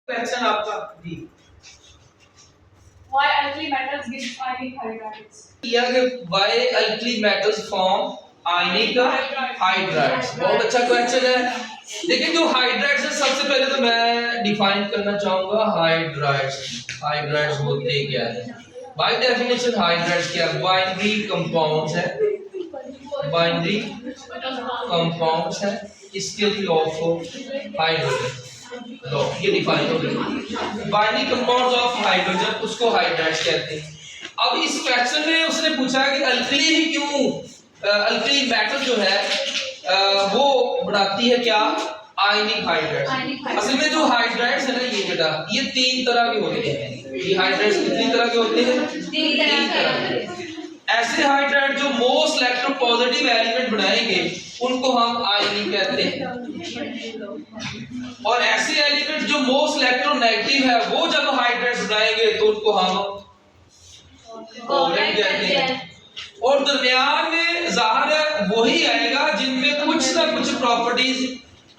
Question आपका जी Why alkali metals give ionic hydrides? किया कि why alkali metals form ionic hydrides। बहुत अच्छा क्वेश्चन है। लेकिन जो हाइड्राइड्स है सबसे पहले तो मैं डिफाइन करना चाहूंगा हाइड्राइड्स। हाइड्राइड्स होते क्या है? बाय डेफिनेशन हाइड्राइड्स क्या है? बाइनरी कंपाउंड्स है, बाइनरी कंपाउंड्स है स्केल ऑफ हाइड्रोजन। लो ये डिफाइन हो गया। बाइनरी कंपाउंड्स ऑफ हाइड्रोजन उसको हाइड्राइड्स कहते हैं। अब इस क्वेश्चन में उसने पूछा कि अल्कली ही क्यों, अल्कली मेटल जो है वो बनाती है क्या? आयनिक हाइड्राइड्स। असल में जो हाइड्राइड्स है ना ये बेटा ये तीन तरह के होते हैं। ये हाइड्राइड्स कितनी तरह के होते हैं? तीन तरह के। ऐसे हाइड्राइड जो मोस्ट इलेक्ट्रोपॉजिटिव एलिमेंट बनाएंगे उनको हम आयनिक कहते हैं, और ऐसे एलिमेंट जो मोस्ट इलेक्ट्रोनेगेटिव है वो जब हाइड्राइड्स बनाएंगे तो उनको हम कोवलेंट कहते हैं। और दरमियान में जाहिर है वही आएगा जिनमें कुछ ना कुछ प्रॉपर्टीज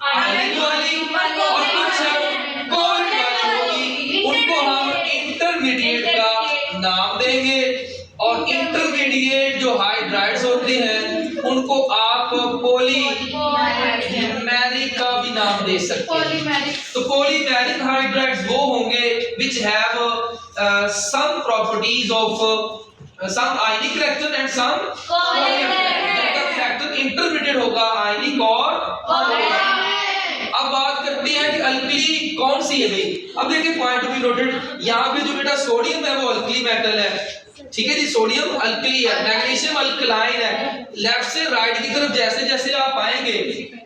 आयनिक वाली और कुछ कोवलेंट वाली होगी, उनको हम इंटरमीडिएट का नाम देंगे। और इंटरमीडिएट जो हाइड्राइड्स होते हैं उनको आप पॉलीमेरिक का भी नाम दे सकते हैं। तो पॉलीमेरिक हाइड्राइड्स वो होंगे which have some properties of some ionic character and some covalent character। Intermediate होगा आयनिक और कोवलेंट। अब बात करते हैं कि अल्कली कौन सी है भाई। अब देखिए पॉइंट टू बी नोटेड, यहाँ पे जो बेटा सोडियम है वो अल्कली मेटल है, ठीक है जी। सोडियम अल्कली है, मैग्नीशियम अल्कलाइन है। लेफ्ट से राइट की तरफ जैसे जैसे आप आएंगे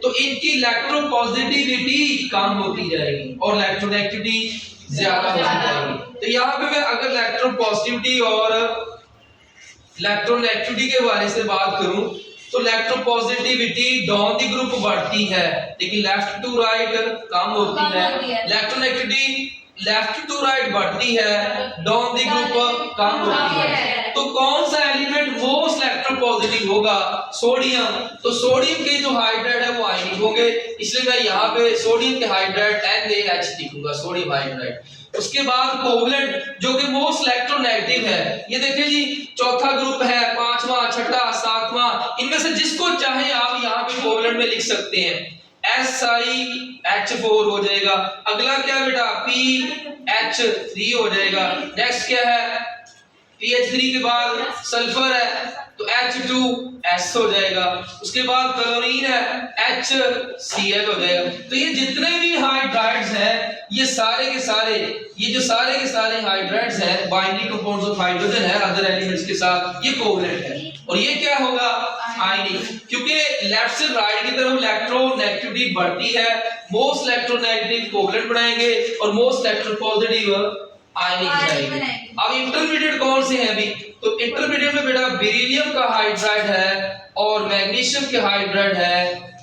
तो इनकी इलेक्ट्रोपॉजिटिविटी कम होती जाएगी और इलेक्ट्रोनेगेटिविटी ज्यादा होती जाएगी। तो यहाँ पे मैं अगर इलेक्ट्रोपॉजिटिविटी और इलेक्ट्रोनेगेटिविटी के बारे से बात करूं तो इलेक्ट्रोपॉजिटिविटी डाउन द ग्रुप बढ़ती है लेकिन लेफ्ट टू राइट कम होती है। इलेक्ट्रोनेगेटिविटी लेफ्ट टू राइट बढ़ती है, डाउन द ग्रुप कम होती है। तो कौन सा एलिमेंट मोस्ट इलेक्ट्रोपॉजिटिव होगा? सोडियम। तो सोडियम के जो हाइड्राइड है वो आयनिक होंगे, इसलिए मैं यहाँ पे सोडियम के हाइड्राइड NaH लिखूंगा, सोडियम हाइड्राइड। उसके बाद कोवलेंट जो कि मोस्ट इलेक्ट्रोनेगेटिव है, ये देखिए जी चौथा ग्रुप है, पांचवा, छठा, सातवां, इनमें से जिसको चाहे आप यहाँ पे कोवलेंट में लिख सकते हैं। SiH4 हो जाएगा। अगला क्या बेटा? PH3 हो जाएगा। नेक्स्ट क्या है? PH3 के बाद सल्फर है तो H2S हो जाएगा। उसके बाद क्लोरीन है HCl हो जाएगा। तो ये जितने भी हाइड्राइड्स हैं ये सारे के सारे, ये जो सारे के सारे हाइड्राइड्स हैं बाइनरी कंपाउंड्स ऑफ हाइड्रोजन है अदर एलिमेंट्स के साथ, ये कोवलेंट है। और ये क्या होगा? आयनिक, क्योंकि लेफ्ट से राइट की तरफ इलेक्ट्रोनेगेटिविटी बढ़ती है। मोस्ट इलेक्ट्रोनेगेटिव कोवलेंट बनाएंगे और मोस्ट इलेक्ट्रोपॉजिटिव आयनिक बनाएंगे। अब इंटरमीडिएट कौन से हैं अभी? तो इंटरमीडिएट में बेटा बेरिलियम का हाइड्राइड है और मैग्नीशियम के हाइड्राइड है,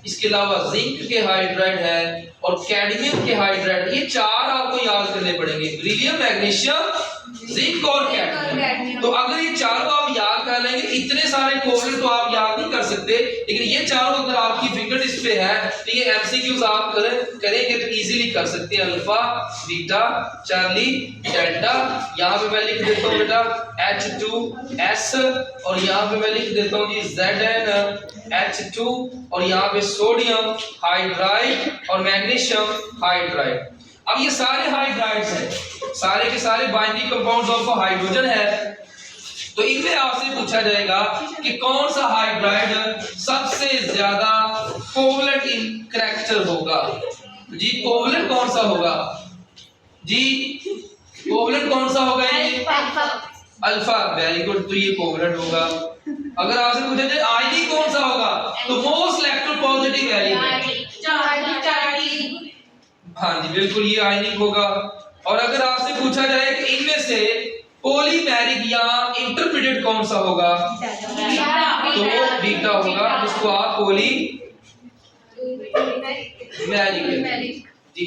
इसके अलावा जिंक के हाइड्राइड है और कैडमियम के हाइड्राइड। ये चार आपको याद करने पड़ेंगे, बेरिलियम, मैग्नीशियम, जिंक और कैडमियम। तो अगर ये चारों आप याद कर लेंगे, इतने सारे कोवलेंट तो आप याद नहीं कर सकते, लेकिन ये चारों अगर आपकी फिंगर टिप्स पे है तो ये एमसीक्यूज आप करेंगे तो इजीली कर सकते हैं। Alpha, beta, Charlie, delta. यहाँ पे मैं लिख देता हूँ बेटा H2S और यहाँ पे मैं लिख देता हूँ जी ZnH2 और यहाँ पे सोडियम हाइड्राइड और मैग्नीशियम हाइड्राइड। अब ये सारे हाइड्राइड्स हैं, सारे के सारे बाइनरी कंपाउंड्स ऑफ हाइड्रोजन है। तो इनमें आपसे पूछा जाएगा कि कौन सा हाइड्राइड सबसे ज्यादा कोवलेंट इन कैरेक्टर होगा। जी कोवलेंट कौन सा होगा? जी कोवलेंट कौन सा होगा? ये अल्फा। वेरी गुड, तो ये कोवलेंट होगा। अगर आपसे पूछा जाए आयनिक कौन सा होगा तो मोस्ट इलेक्ट्रोपॉजिटिव एलिमेंट। हाँ जी बिल्कुल ये आयनिक होगा। और अगर आपसे पूछा जाए कि इनमें से पॉलीमेरिक या इंटरमीडिएट कौन सा होगा तो वो बीटा होगा, जिसको आप पॉलीमेरिक जी।